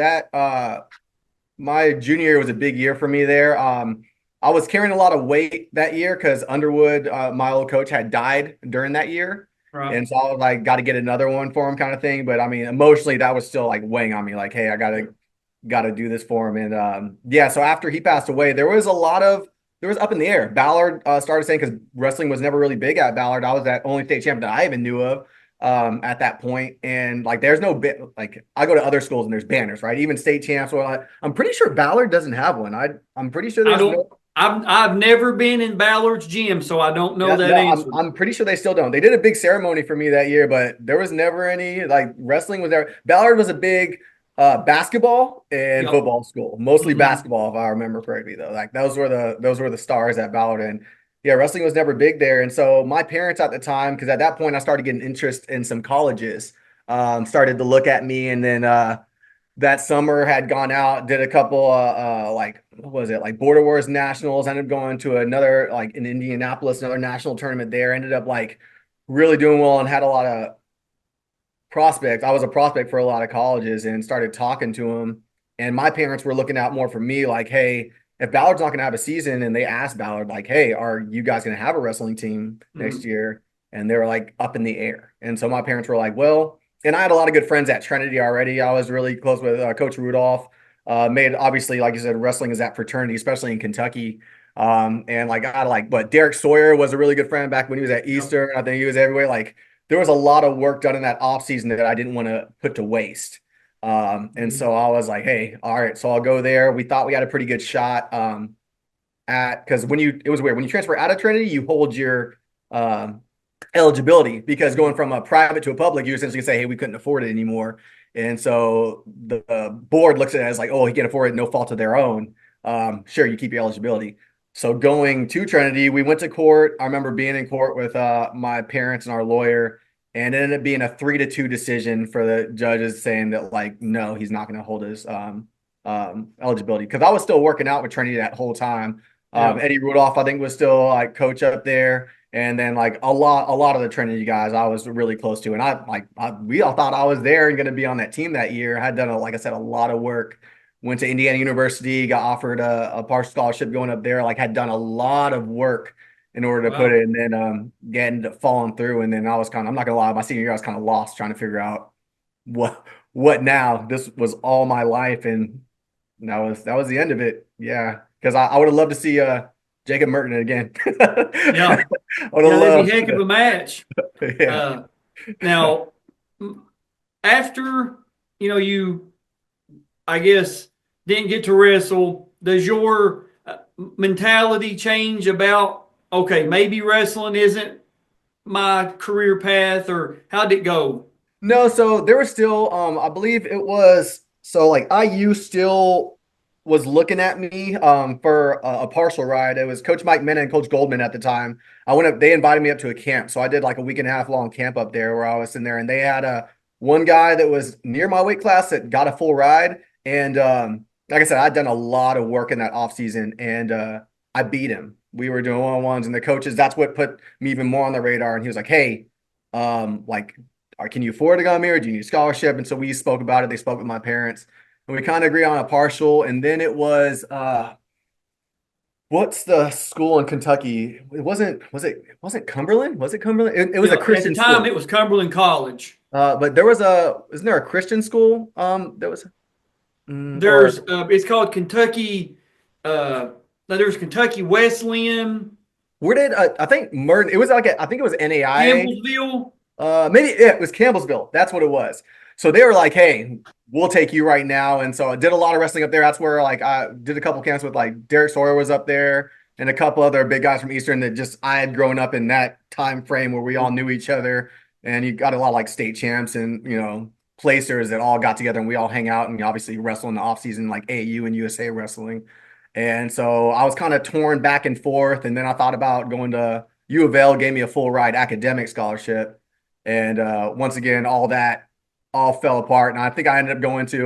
my junior year was a big year for me there. I was carrying a lot of weight that year because Underwood, my old coach, had died during that year. Right. And so I was like, got to get another one for him kind of thing. But I mean, emotionally, that was still like weighing on me. Like, hey, I got to do this for him. And yeah, so after he passed away, there was up in the air. Ballard started saying, because wrestling was never really big at Ballard. I was that only state champion that I even knew of. at that point. And like, there's no bit, like I go to other schools and there's banners, right? Even state champs. Well, I'm pretty sure Ballard doesn't have one. I'm pretty sure I there's don't. no. I've never been in Ballard's gym, so I don't know Yeah, that no, answer. I'm pretty sure they still don't. They did a big ceremony for me that year, but there was never any like wrestling was there. Ballard was a big basketball and Yep. football school, mostly Mhm. basketball, if I remember correctly, though. Like those were the stars at Ballard, and yeah, wrestling was never big there. And so my parents at the time, because at that point I started getting interest in some colleges, started to look at me, and then that summer had gone out, did a couple like what was it, like Border Wars nationals, ended up going to another like in Indianapolis, another national tournament there, ended up like really doing well and had a lot of prospects. I was a prospect for a lot of colleges and started talking to them. And my parents were looking out more for me, like, hey, if Ballard's not going to have a season, and they asked Ballard, like, hey, are you guys going to have a wrestling team next Mhm. year? And they were like up in the air. And so my parents were like, well, and I had a lot of good friends at Trinity already. I was really close with Coach Rudolph. Made obviously, like you said, wrestling is that fraternity, especially in Kentucky. And like I like, but Derek Sawyer was a really good friend back when he was at Yep. Eastern. I think he was everywhere. Like there was a lot of work done in that off season that I didn't want to put to waste. And Mhm. so I was like, hey, all right, so I'll go there. We thought we had a pretty good shot at because it was weird when you transfer out of Trinity, you hold your um, eligibility because going from a private to a public, you essentially say, hey, we couldn't afford it anymore. And so the board looks at it as like, oh, he can't afford it, no fault of their own. Sure, you keep your eligibility. So going to Trinity, we went to court. I remember being in court with my parents and our lawyer, and it ended up being a 3-2 decision for the judges saying that like, no, he's not going to hold his eligibility because I was still working out with Trinity that whole time. Yeah. Eddie Rudolph, I think, was still like coach up there. And then like a lot of the Trinity guys I was really close to. And we all thought I was there and going to be on that team that year. I had done, like I said, a lot of work. Went to Indiana University, got offered a partial scholarship going up there. Like had done a lot of work in order to put Wow. it. And then ended up falling through. And then I was I'm not gonna lie, my senior year I was kind of lost trying to figure out what now. This was all my life, and that was the end of it. Yeah, because I would have loved to see Jacob Merton again. Yeah. I would have Yeah, that'd be loved. a heck of a match. Yeah. Uh, now, after you, I guess, didn't get to wrestle, does your mentality change about okay, maybe wrestling isn't my career path, or how'd it go? No, so there was still I believe it was so like IU still was looking at me for a partial ride. It was Coach Mike Mena and Coach Goldman at the time. I went up, they invited me up to a camp. So I did like a week and a half long camp up there where I was in there, and they had a one guy that was near my weight class that got a full ride. And like I said, I'd done a lot of work in that off season, and I beat him. We were doing one-on-ones, and the coaches, that's what put me even more on the radar. And he was like, hey, like can you afford to come here? Do you need a scholarship? And so we spoke about it. They spoke with my parents, and we kind of agree on a partial. And then it was what's the school in Kentucky? It wasn't Cumberland? Was it Cumberland? It was a At the Christian time, school. it was Cumberland College. But there was isn't there a Christian school? There was There's it's called Kentucky. Uh, there's Kentucky Wesleyan, where did I think Merton? It was like I think it was NAIA. Campbellsville. Maybe yeah, it was Campbellsville. That's what it was. So they were like, "Hey, we'll take you right now." And so I did a lot of wrestling up there. That's where like I did a couple camps with like Derek Sawyer was up there and a couple other big guys from Eastern that just I had grown up in that time frame where we all knew each other. And you got a lot of like state champs and placers that all got together and we all hang out and obviously wrestle in the off season like AAU and USA wrestling. And so I was kind of torn back and forth. And then I thought about going to U of L, gave me a full ride academic scholarship. And once again, all that all fell apart. And I think I ended up going to,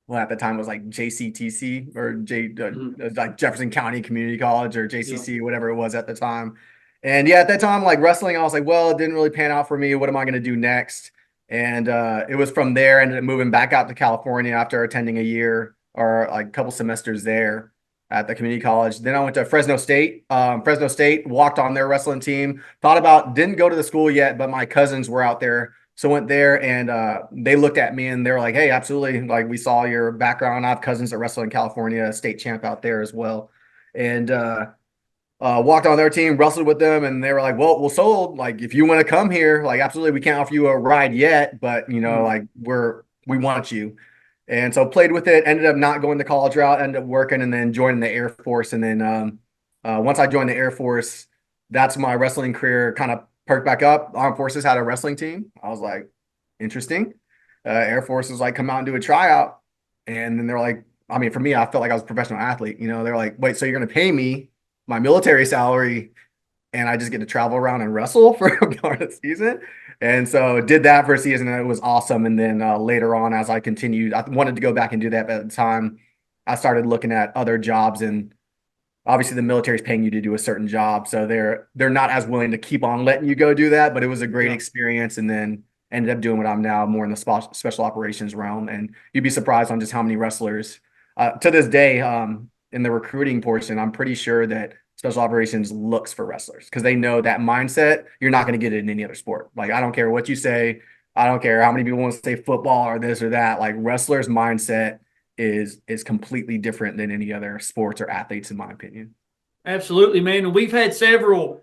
well, at the time it was like JCTC or like Jefferson County Community College or Yeah. JCC, whatever it was at the time. And yeah, at that time, like wrestling, I was like, well, it didn't really pan out for me. What am I going to do next? And it was from there, I ended up moving back out to California after attending a year or like a couple semesters there at the community college. Then I went to Fresno State. Fresno State walked on their wrestling team. Thought about didn't go to the school yet, but my cousins were out there, so went there and they looked at me and they were like, "Hey, absolutely! Like we saw your background. I have cousins that wrestle in California, state champ out there as well." And walked on their team, wrestled with them, and they were like, well, we're sold. Like, if you want to come here, like, absolutely, we can't offer you a ride yet, but, you know, like, we want you. And so played with it, ended up not going the college route, ended up working and then joining the Air Force. And then once I joined the Air Force, that's my wrestling career kind of perked back up. Armed Forces had a wrestling team. I was like, interesting. Air Force was like, come out and do a tryout. And then they're like, I mean, for me, I felt like I was a professional athlete. You know, they're like, wait, so you're going to pay me my military salary and I just get to travel around and wrestle for part of the season? And so did that for a season, and it was awesome. And then later on, as I continued, I wanted to go back and do that. But at the time, I started looking at other jobs, and obviously the military is paying you to do a certain job. So they're not as willing to keep on letting you go do that. But it was a great experience. And then ended up doing what I'm now, more in the special operations realm. And you'd be surprised on just how many wrestlers to this day in the recruiting portion, I'm pretty sure that special operations looks for wrestlers because they know that mindset. You're not going to get it in any other sport. Like, I don't care what you say. I don't care how many people want to say football or this or that. Like, wrestlers' mindset is completely different than any other sports or athletes, in my opinion. Absolutely, man. And we've had several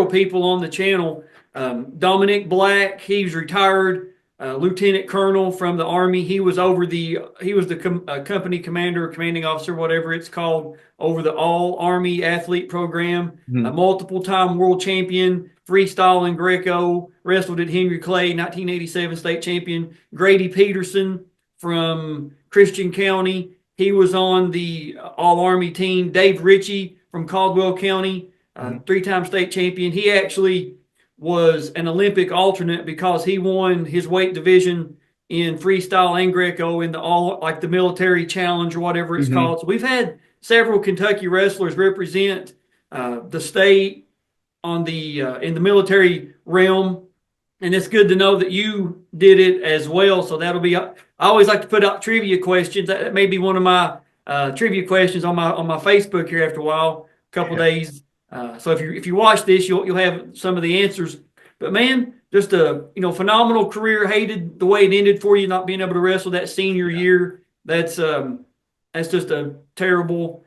people on the channel. Dominic Black, he's retired. Lieutenant Colonel from the Army. He was the company commander, commanding officer, whatever it's called, over the All Army Athlete Program. A multiple-time world champion, freestyle and Greco, wrestled at Henry Clay, 1987 state champion. Grady Peterson from Christian County. He was on the All Army team. Dave Ritchie from Caldwell County, 3-time state champion. He actually was an Olympic alternate because he won his weight division in freestyle and Greco in the military challenge or whatever it's called. So we've had several Kentucky wrestlers represent the state on in the military realm, and it's good to know that you did it as well. So that'll be. I always like to put out trivia questions. That may be one of my trivia questions on my Facebook here after a while, a couple days. So if you watch this, you'll have some of the answers. But man, just a phenomenal career. Hated the way it ended for you, not being able to wrestle that senior year. That's just a terrible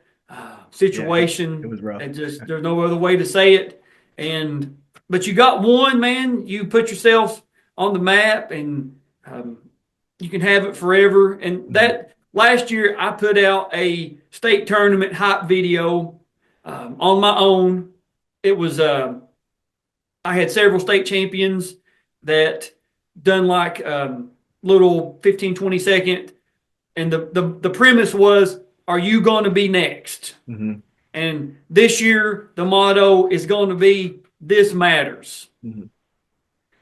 situation. It was rough. And just there's no other way to say it. But you got one, man. You put yourself on the map, and you can have it forever. And that last year, I put out a state tournament hype video. On my own. It was I had several state champions that done like little 15, 20 second. And the premise was, are you going to be next? And this year, the motto is going to be, this matters.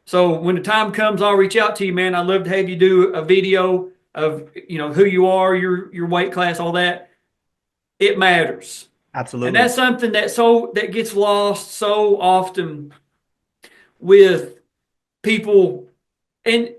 So when the time comes, I'll reach out to you, man. I'd love to have you do a video of, who you are, your weight class, all that. It matters. Absolutely. And that's something that gets lost so often with people. And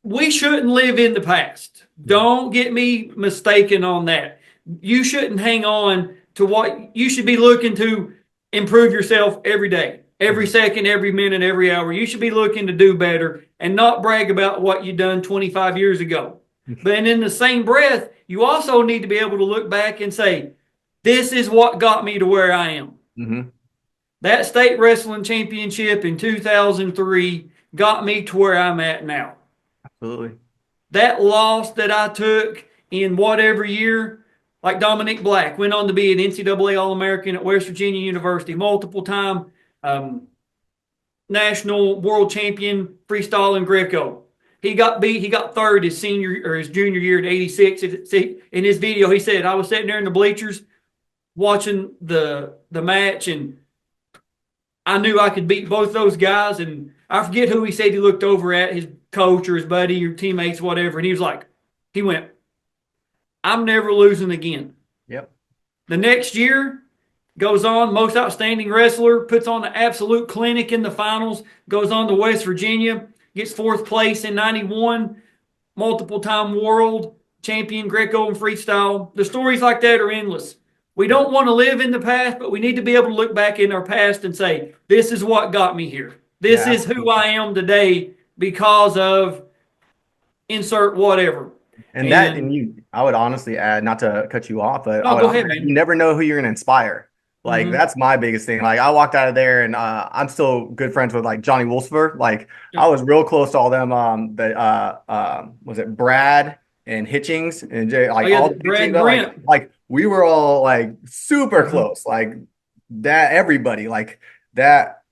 we shouldn't live in the past. Don't get me mistaken on that. You shouldn't hang on to what you should be looking to improve yourself every day, every second, every minute, every hour. You should be looking to do better and not brag about what you done 25 years ago. But in the same breath, you also need to be able to look back and say, this is what got me to where I am. That state wrestling championship in 2003 got me to where I'm at now. Absolutely. That loss that I took in whatever year, like Dominic Black, went on to be an NCAA All-American at West Virginia University, multiple-time national world champion freestyle and Greco. He got third his junior year in 86. In his video, he said, I was sitting there in the bleachers watching the match, and I knew I could beat both those guys. And I forget who he said he looked over at, his coach or his buddy or teammates, whatever. And he went, I'm never losing again. Yep. The next year goes on, most outstanding wrestler, puts on an absolute clinic in the finals, goes on to West Virginia, gets 4th place in 91, multiple-time world champion, Greco and freestyle. The stories like that are endless. We don't want to live in the past, but we need to be able to look back in our past and say, this is what got me here. This is who I am today because of insert whatever. And I would honestly add, not to cut you off, but go ahead, man. You never know who you're going to inspire. Like that's my biggest thing. Like I walked out of there and I'm still good friends with like Johnny Wolfsburg. Like I was real close to all them. Was it Brad and Hitchings and Jay, like all the Brad teams, Brent. like we were all like super close. Like that everybody like that.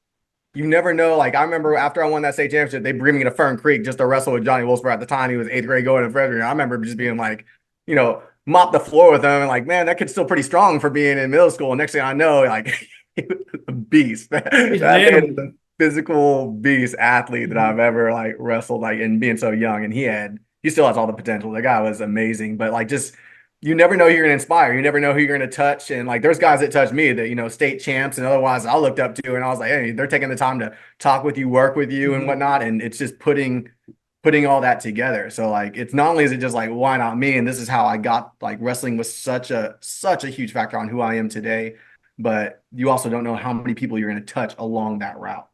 You never know. Like I remember after I won that state championship, they bring me to Fern Creek just to wrestle with Johnny Wolfsburg. At the time, he was 8th grade going to freshman. I remember just being like, mop the floor with him and like, man, that kid's still pretty strong for being in middle school. Next thing I know, like he was a beast. That man is a physical beast athlete that I've ever like wrestled, like, and being so young. And he still has all the potential. The guy was amazing, but like just you never know who you're gonna inspire. You never know who you're gonna touch. And like there's guys that touch me that, state champs and otherwise I looked up to, and I was like, hey, they're taking the time to talk with you, work with you and whatnot. And it's just putting all that together. So like it's not only is it just like why not me, and this is how I got like wrestling was such a huge factor on who I am today, but you also don't know how many people you're going to touch along that route.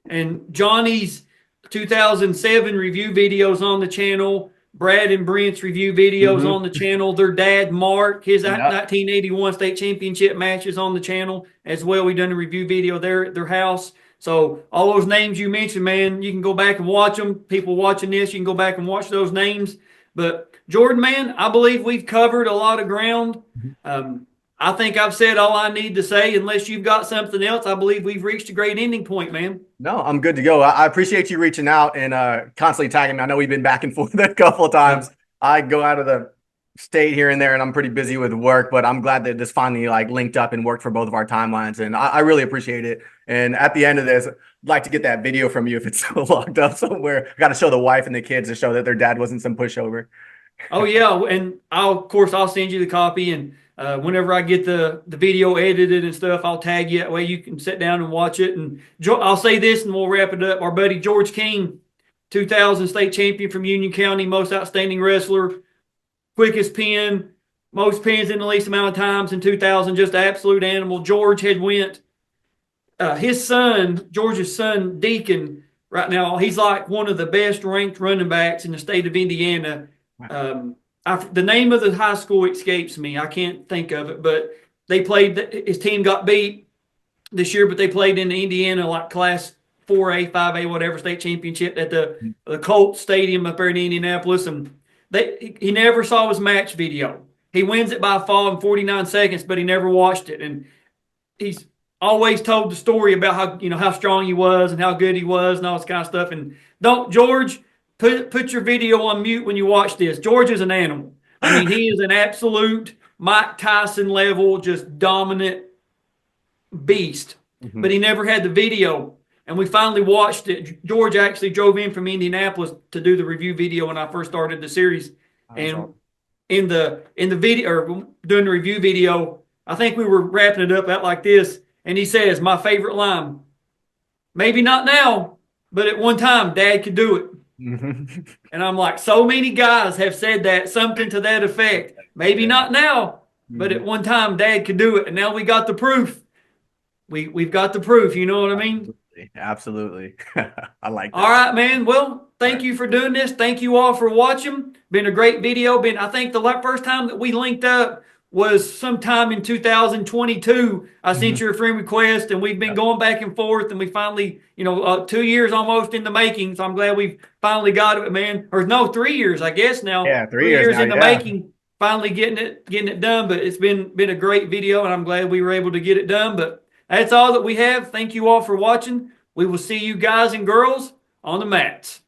And Johnny's 2007 review videos on the channel, Brad and Brent's review videos on the channel, their dad Mark, his 1981 state championship matches on the channel as well. We've done a review video there at their house. So all those names you mentioned, man, you can go back and watch them. People watching this, you can go back and watch those names. But Jordan, man, I believe we've covered a lot of ground. I think I've said all I need to say. Unless you've got something else, I believe we've reached a great ending point, man. No, I'm good to go. I appreciate you reaching out and constantly tagging me. I know we've been back and forth a couple of times. I go out of the state here and there, and I'm pretty busy with work, but I'm glad that this finally like linked up and worked for both of our timelines, and I really appreciate it. And at the end of this, I'd like to get that video from you if it's still locked up somewhere. I got to show the wife and the kids to show that their dad wasn't some pushover. Oh yeah, and I'll send you the copy, and whenever I get the video edited and stuff, I'll tag you. That way you can sit down and watch it. And I'll say this, and we'll wrap it up. Our buddy George King, 2000 state champion from Union County, most outstanding wrestler, quickest pin, most pins in the least amount of times in 2000, just an absolute animal. George had went, his son, George's son, Deacon, right now, he's like one of the best ranked running backs in the state of Indiana. The name of the high school escapes me. I can't think of it, but they played, his team got beat this year, but they played in the Indiana like class 4A, 5A, whatever, state championship at the Colt Stadium up there in Indianapolis. And he never saw his match video. He wins it by a fall in 49 seconds, but he never watched it. And he's always told the story about how strong he was and how good he was and all this kind of stuff. And George, put your video on mute when you watch this. George is an animal. I mean, he is an absolute Mike Tyson level, just dominant beast. But he never had the video. And we finally watched it. George actually drove in from Indianapolis to do the review video when I first started the series. And in the video, or doing the review video, I think we were wrapping it up out like this. And he says, my favorite line, maybe not now, but at one time, Dad could do it. And I'm like, so many guys have said that, something to that effect. Maybe not now, but at one time, Dad could do it. And now we got the proof. We've got the proof. You know what I mean? Absolutely. I like that. All right, man. Well, thank you for doing this. Thank you all for watching. Been a great video. I think the first time that we linked up was sometime in 2022. I sent you a friend request, and we've been going back and forth, and we finally, 2 years almost in the making. So I'm glad we finally got it, man. Or no, 3 years, I guess now. Yeah, 3 years now, in the making. Finally getting it done. But it's been a great video, and I'm glad we were able to get it done. But that's all that we have. Thank you all for watching. We will see you guys and girls on the mats.